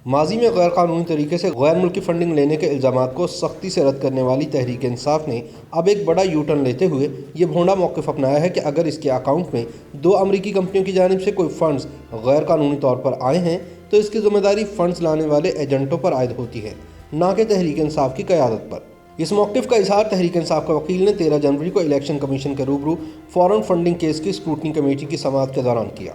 ماضی میں غیر قانونی طریقے سے غیر ملکی فنڈنگ لینے کے الزامات کو سختی سے رد کرنے والی تحریک انصاف نے اب ایک بڑا یو ٹرن لیتے ہوئے یہ بھونڈا موقف اپنایا ہے کہ اگر اس کے اکاؤنٹ میں 2 امریکی کمپنیوں کی جانب سے کوئی فنڈز غیر قانونی طور پر آئے ہیں تو اس کی ذمہ داری فنڈز لانے والے ایجنٹوں پر عائد ہوتی ہے، نہ کہ تحریک انصاف کی قیادت پر۔ اس موقف کا اظہار تحریک انصاف کے وکیل نے 13 جنوری کو الیکشن کمیشن کے روبرو فارن فنڈنگ کیس کی اسکروٹنی کمیٹی کی سماعت کے دوران کیا۔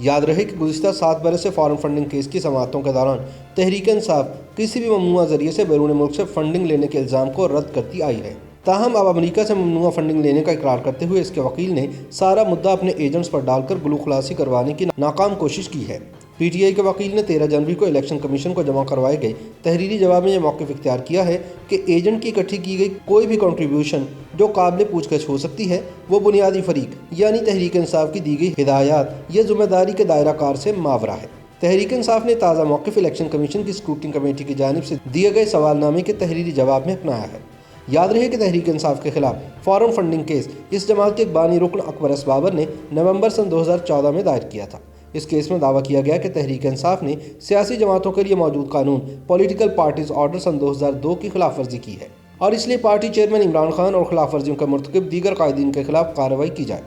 یاد رہے کہ گزشتہ 7 برس سے فارن فنڈنگ کیس کی سماعتوں کے دوران تحریک انصاف کسی بھی ممنوعہ ذریعے سے بیرون ملک سے فنڈنگ لینے کے الزام کو رد کرتی آئی ہے۔ تاہم اب امریکہ سے ممنوعہ فنڈنگ لینے کا اقرار کرتے ہوئے اس کے وکیل نے سارا مدعا اپنے ایجنٹس پر ڈال کر گلو خلاصی کروانے کی ناکام کوشش کی ہے۔ پی ٹی آئی کے وکیل نے 13 جنوری کو الیکشن کمیشن کو جمع کروائے گئے تحریری جواب میں یہ موقف اختیار کیا ہے کہ ایجنٹ کی اکٹھی کی گئی کوئی بھی کنٹریبیوشن جو قابل پوچھ گچھ ہو سکتی ہے وہ بنیادی فریق یعنی تحریک انصاف کی دی گئی ہدایات یا ذمہ داری کے دائرہ کار سے ماورا ہے۔ تحریک انصاف نے تازہ موقف الیکشن کمیشن کی اسکروٹنی کمیٹی کی جانب سے دیے گئے سوال نامے کے تحریری جواب میں اپنایا ہے۔ یاد رہے کہ تحریک انصاف کے خلاف فارن فنڈنگ کیس اس جماعت کے بانی رکن اکبر ایس بابر نے نومبر سن 2014 میں دائر کیا تھا۔ اس کیس میں دعویٰ کیا گیا کہ تحریک انصاف نے سیاسی جماعتوں کے لیے موجود قانون پولیٹیکل پارٹیز آرڈر سن 2002 کی خلاف ورزی کی ہے اور اس لیے پارٹی چیئرمین عمران خان اور خلاف ورزیوں کے مرتکب دیگر قائدین کے خلاف کارروائی کی جائے۔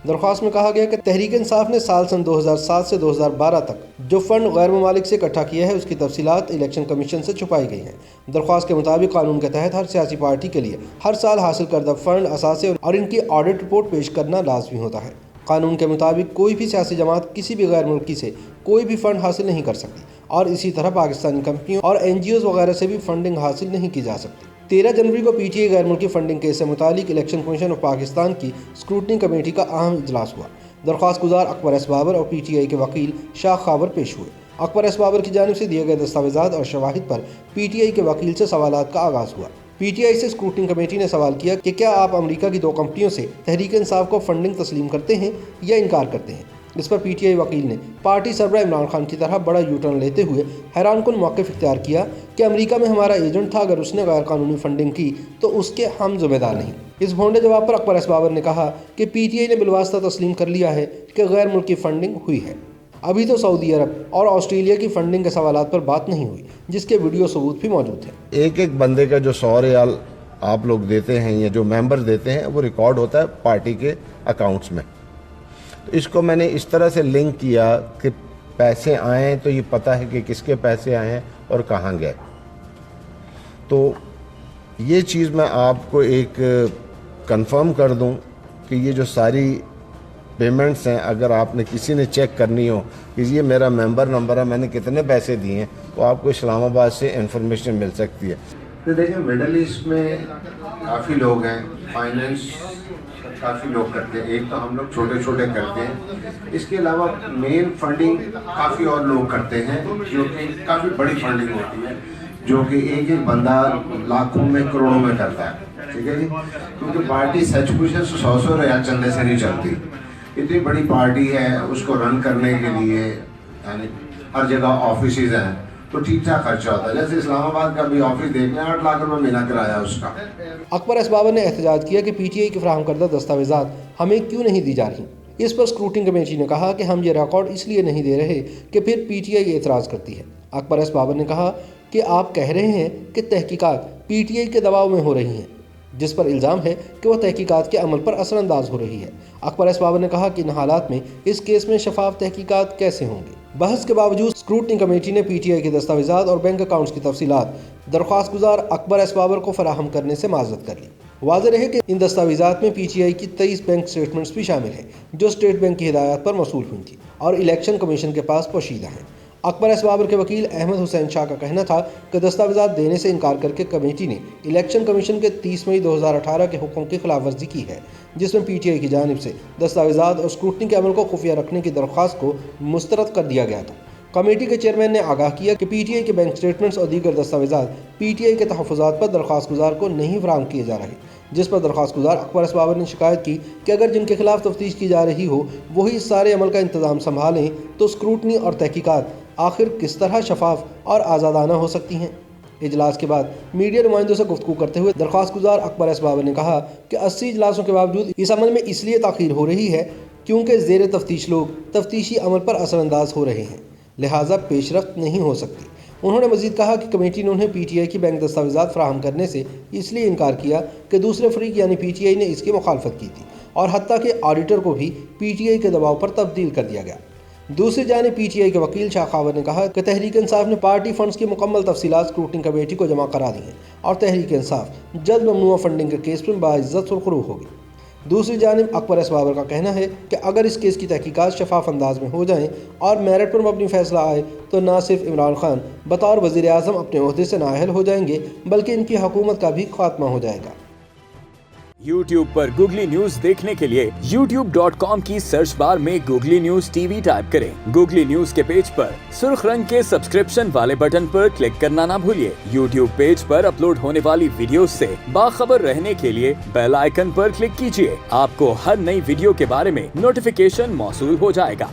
درخواست میں کہا گیا کہ تحریک انصاف نے سال سن 2007 سے 2012 تک جو فنڈ غیر ممالک سے اکٹھا کیا ہے اس کی تفصیلات الیکشن کمیشن سے چھپائی گئی ہیں۔ درخواست کے مطابق قانون کے تحت ہر سیاسی پارٹی کے لیے ہر سال حاصل کردہ فنڈ اثاثے اور ان کی آڈٹ رپورٹ پیش کرنا لازمی ہوتا ہے۔ قانون کے مطابق کوئی بھی سیاسی جماعت کسی بھی غیر ملکی سے کوئی بھی فنڈ حاصل نہیں کر سکتی اور اسی طرح پاکستانی کمپنیوں اور این جی اوز وغیرہ سے بھی فنڈنگ حاصل نہیں کی جا سکتی۔ 13 جنوری کو پی ٹی آئی غیر ملکی فنڈنگ کیس سے متعلق الیکشن کمیشن آف پاکستان کی اسکروٹنی کمیٹی کا اہم اجلاس ہوا۔ درخواست گزار اکبر ایس بابر اور پی ٹی آئی کے وکیل شاہ خاور پیش ہوئے۔ اکبر ایس بابر کی جانب سے دیے گئے دستاویزات اور شواہد پر پی ٹی آئی کے وکیل سے سوالات کا آغاز ہوا۔ پی ٹی آئی سے اسکروٹنی کمیٹی نے سوال کیا کہ کیا آپ امریکہ کی 2 کمپنیوں سے تحریک انصاف کو فنڈنگ تسلیم کرتے ہیں یا انکار کرتے ہیں؟ اس پر پی ٹی آئی وکیل نے پارٹی سربراہ عمران خان کی طرح بڑا یو ٹرن لیتے ہوئے حیران کن موقف اختیار کیا کہ امریکہ میں ہمارا ایجنٹ تھا، اگر اس نے غیر قانونی فنڈنگ کی تو اس کے ہم ذمہ دار نہیں۔ اس بھونڈے جواب پر اکبر ایس بابر نے کہا کہ پی ٹی آئی نے بالواسطہ تسلیم کر لیا ہے کہ غیر ملکی فنڈنگ ہوئی ہے۔ ابھی تو سعودی عرب اور آسٹریلیا کی فنڈنگ کے سوالات پر بات نہیں ہوئی جس کے ویڈیو ثبوت بھی موجود ہیں۔ ایک بندے کا جو 100 ریال آپ لوگ دیتے ہیں یا جو ممبر دیتے ہیں وہ ریکارڈ ہوتا ہے پارٹی کے اکاؤنٹس میں۔ تو اس کو میں نے اس طرح سے لنک کیا کہ پیسے آئیں تو یہ پتہ ہے کہ کس کے پیسے آئے ہیں اور کہاں گئے۔ تو یہ چیز میں آپ کو ایک کنفرم کر دوں کہ یہ جو ساری پیمنٹس ہیں اگر آپ نے کسی نے چیک کرنی ہو کہ یہ میرا ممبر نمبر ہے، میں نے کتنے پیسے دیے ہیں، تو آپ کو اسلام آباد سے انفارمیشن مل سکتی ہے۔ تو دیکھیں مڈل ایسٹ میں کافی لوگ ہیں، فائنینس کافی لوگ کرتے ہیں، ایک تو ہم لوگ چھوٹے چھوٹے کرتے ہیں، اس کے علاوہ مین فنڈنگ کافی اور لوگ کرتے ہیں جو کہ کافی بڑی فنڈنگ ہوتی ہے جو کہ ایک بندہ لاکھوں میں کروڑوں میں کرتا ہے، ٹھیک ہے جی، کیونکہ پارٹی سچ پوچھے 100 ریال چندے سے نہیں چلتی، اتنی بڑی پارٹی ہے، اس کو رن کرنے کے لیے یعنی ہر جگہ آفیسز ہیں تو ٹھیک ٹھاک خرچہ ہوتا ہے۔ جیسے اسلام آباد کا بھی آفس دیکھ لیں 8 لاکھ روپے مہینہ کرایہ اس کا۔ اکبر ایس بابر نے احتجاج کیا کہ پی ٹی آئی کی فراہم کردہ دستاویزات ہمیں کیوں نہیں دی جا رہی۔ اس پر اسکروٹنی کمیٹی نے کہا کہ ہم یہ ریکارڈ اس لیے نہیں دے رہے کہ پھر پی ٹی آئی اعتراض کرتی ہے۔ اکبر ایس بابر نے کہا کہ آپ کہہ رہے ہیں کہ تحقیقات پی ٹی آئی کے دباؤ میں ہو رہی ہیں، جس پر الزام ہے کہ وہ تحقیقات کے عمل پر اثر انداز ہو رہی ہے۔ اکبر ایس بابر نے کہا کہ ان حالات میں اس کیس میں شفاف تحقیقات کیسے ہوں گے۔ بحث کے باوجود اسکروٹنی کمیٹی نے پی ٹی آئی کے دستاویزات اور بینک اکاؤنٹس کی تفصیلات درخواست گزار اکبر ایس بابر کو فراہم کرنے سے معذرت کر لی۔ واضح رہے کہ ان دستاویزات میں پی ٹی آئی کی 23 بینک سٹیٹمنٹس بھی شامل ہیں جو اسٹیٹ بینک کی ہدایات پر موصول ہوئی تھیں اور الیکشن کمیشن کے پاس پوشیدہ ہیں۔ اکبر ایس بابر کے وکیل احمد حسین شاہ کا کہنا تھا کہ دستاویزات دینے سے انکار کر کے کمیٹی نے الیکشن کمیشن کے 30 مئی 2018 کے حکم کی خلاف ورزی کی ہے جس میں پی ٹی آئی کی جانب سے دستاویزات اور اسکروٹنی کے عمل کو خفیہ رکھنے کی درخواست کو مسترد کر دیا گیا تھا۔ کمیٹی کے چیئرمین نے آگاہ کیا کہ پی ٹی آئی کے بینک سٹیٹمنٹس اور دیگر دستاویزات پی ٹی آئی کے تحفظات پر درخواست گزار کو نہیں فراہم کیے جا رہے، جس پر درخواست گزار اکبر ایس بابر نے شکایت کی کہ اگر جن کے خلاف تفتیش کی جا رہی ہو وہی اس سارے عمل کا انتظام سنبھالیں تو اسکروٹنی اور تحقیقات آخر کس طرح شفاف اور آزادانہ ہو سکتی ہیں۔ اجلاس کے بعد میڈیا نمائندوں سے گفتگو کرتے ہوئے درخواست گزار اکبر ایس بابر نے کہا کہ 80 اجلاسوں کے باوجود اس عمل میں اس لیے تاخیر ہو رہی ہے کیونکہ زیر تفتیش لوگ تفتیشی عمل پر اثر انداز ہو رہے ہیں، لہٰذا پیش رفت نہیں ہو سکتی۔ انہوں نے مزید کہا کہ کمیٹی نے انہیں پی ٹی آئی کی بینک دستاویزات فراہم کرنے سے اس لیے انکار کیا کہ دوسرے فریق یعنی پی ٹی آئی نے اس کی مخالفت کی تھی اور حتیٰ کہ آڈیٹر کو بھی پی ٹی آئی کے دباؤ پر تبدیل کر دیا گیا۔ دوسری جانب پی ٹی آئی کے وکیل شاہ خاور نے کہا کہ تحریک انصاف نے پارٹی فنڈز کی مکمل تفصیلات اسکروٹنی کمیٹی کو جمع کرا دی ہیں اور تحریک انصاف جلد ممنوعہ فنڈنگ کے کیس میں باعزت سرخرو ہوگی۔ دوسری جانب اکبر ایس بابر کا کہنا ہے کہ اگر اس کیس کی تحقیقات شفاف انداز میں ہو جائیں اور میرٹ پر مبنی فیصلہ آئے تو نہ صرف عمران خان بطور وزیر اعظم اپنے عہدے سے نااہل ہو جائیں گے بلکہ ان کی حکومت کا بھی خاتمہ ہو جائے گا۔ YouTube پر گوگلی نیوز دیکھنے کے لیے youtube.com کی سرچ بار میں googly news T V type کریں۔ گوگلی نیوز کے پیج پر سرخ رنگ کے سبسکرپشن والے بٹن پر کلک کرنا نہ بھولیے۔ YouTube پیج پر اپلوڈ ہونے والی ویڈیوز سے باخبر رہنے کے لیے بیل آئیکن پر کلک کیجیے۔ آپ کو ہر نئی ویڈیو کے بارے میں نوٹیفیکیشن موصول ہو جائے گا۔